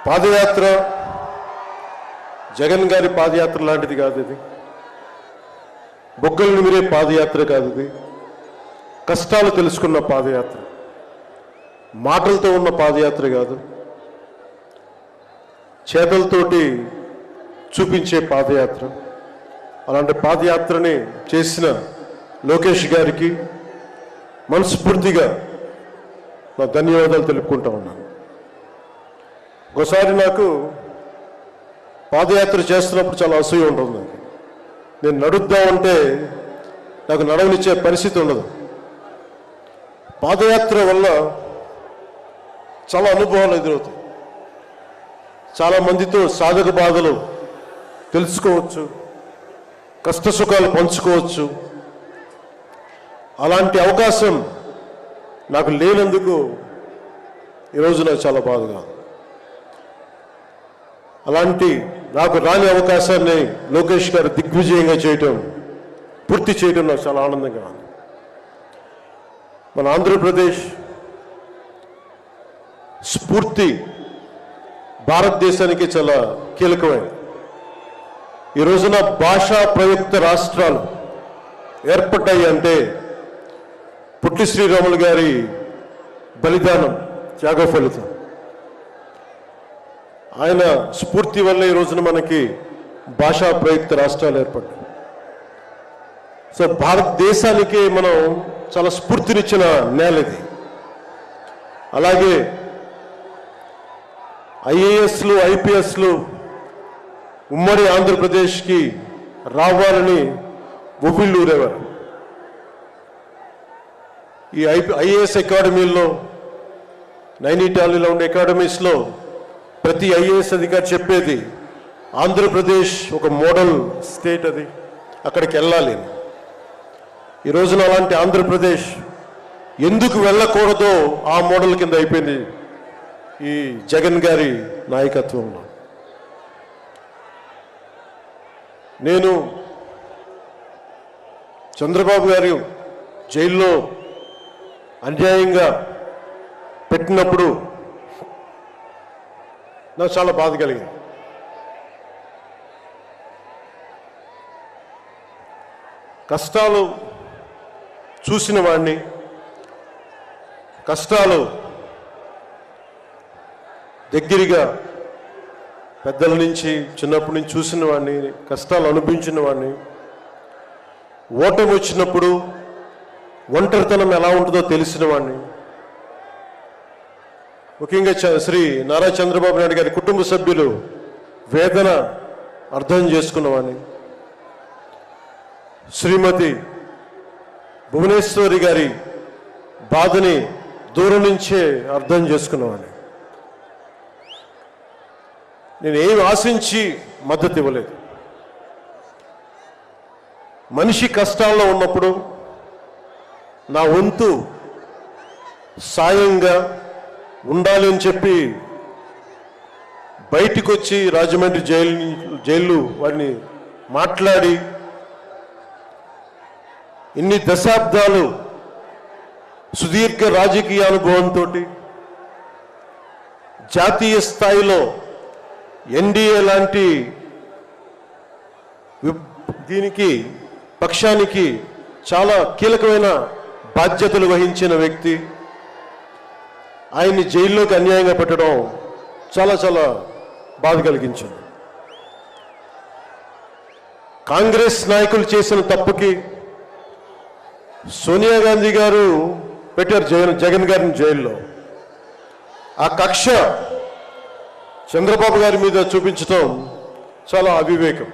పాదయాత్ర జగన్ గారి పాదయాత్ర లాంటిది కాదు. ఇది బొగ్గలు నిమిరే పాదయాత్ర కాదు. ఇది కష్టాలు తెలుసుకున్న పాదయాత్ర, మాటలతో ఉన్న పాదయాత్ర కాదు, చేతలతోటి చూపించే పాదయాత్ర. అలాంటి పాదయాత్రని చేసిన లోకేష్ గారికి మనస్ఫూర్తిగా నా ధన్యవాదాలు తెలుపుకుంటా ఉన్నాను. ఒకసారి నాకు పాదయాత్ర చేస్తున్నప్పుడు చాలా అసూయ ఉంటుంది. నేను నడుద్దామంటే నాకు నడవనిచ్చే పరిస్థితి ఉండదు. పాదయాత్ర వల్ల చాలా అనుభవాలు ఎదురవుతాయి. చాలా మందితో సాధక బాధలు తెలుసుకోవచ్చు, కష్ట సుఖాలు పంచుకోవచ్చు. అలాంటి అవకాశం నాకు లేనందుకు ఈరోజు నాకు చాలా బాధగా. అలాంటి నాకు రాని అవకాశాన్ని లోకేష్ గారు దిగ్విజయంగా చేయటం, పూర్తి చేయటం నాకు చాలా ఆనందంగా ఉంది. మన ఆంధ్రప్రదేశ్ స్ఫూర్తి భారతదేశానికి చాలా కీలకమైనది. ఈ రోజున భాషా ప్రయుక్త రాష్ట్రాలు ఏర్పడ్డాయి అంటే పుట్టి శ్రీరాములు గారి బలిదానం, త్యాగ ఫలితం. ఆయన స్ఫూర్తి వల్ల ఈ రోజున మనకి భాషా ప్రయుక్త రాష్ట్రాలు ఏర్పడ్డాయి. సో భారతదేశానికి మనం చాలా స్ఫూర్తినిచ్చిన నేల ఇది. అలాగే ఐఏఎస్లు, ఐపీఎస్లు ఉమ్మడి ఆంధ్రప్రదేశ్కి రావాలని ఉవ్విళ్ళూరేవారు. ఈ ఐఏఎస్ అకాడమీల్లో, నైనిటాల్లో ఉండే అకాడమీస్లో ప్రతి ఐఏఎస్ అధికారి చెప్పేది ఆంధ్రప్రదేశ్ ఒక మోడల్ స్టేట్, అది అక్కడికి వెళ్ళాలి. ఈ రోజున అలాంటి ఆంధ్రప్రదేశ్ ఎందుకు వెళ్ళకూడదో ఆ మోడల్ కింద అయిపోయింది ఈ జగన్ గారి నాయకత్వంలో. నేను చంద్రబాబు గారు జైల్లో అన్యాయంగా పెట్టినప్పుడు నాకు చాలా బాధ కలిగింది. కష్టాలు చూసిన వాడిని, కష్టాలు దగ్గరగా పెద్దల నుంచి చిన్నప్పటి నుంచి చూసిన వాడిని, కష్టాలు అనుభవించిన వాడిని, ఓటమి వచ్చినప్పుడు ఒంటరితనం ఎలా ఉంటుందో తెలిసిన వాడిని, ముఖ్యంగా శ్రీ నారా చంద్రబాబు నాయుడు గారి కుటుంబ సభ్యులు వేదన అర్థం చేసుకున్నవాడిని, శ్రీమతి భువనేశ్వరి గారి బాధని దూరం నుంచే అర్థం చేసుకున్నవాడిని. నేను ఏమి ఆశించి మద్దతు ఇవ్వలేదు. మనిషి కష్టాల్లో ఉన్నప్పుడు నా వంతు సాయంగా ఉండాలి అని చెప్పి బయటికి వచ్చి రాజమండ్రి జైలు వారిని మాట్లాడి ఇన్ని దశాబ్దాలు సుదీర్ఘ రాజకీయ అనుభవంతో జాతీయ స్థాయిలో ఎన్డీఏ లాంటి దీనికి పక్షానికి చాలా కీలకమైన బాధ్యతలు వహించిన వ్యక్తి ఆయన్ని జైల్లోకి అన్యాయంగా పెట్టడం చాలా చాలా బాధ కలిగించింది. కాంగ్రెస్ నాయకులు చేసిన తప్పుకి సోనియా గాంధీ గారు పెట్టారు జగన్ గారిని జైల్లో. ఆ కక్ష చంద్రబాబు గారి మీద చూపించడం చాలా అవివేకం.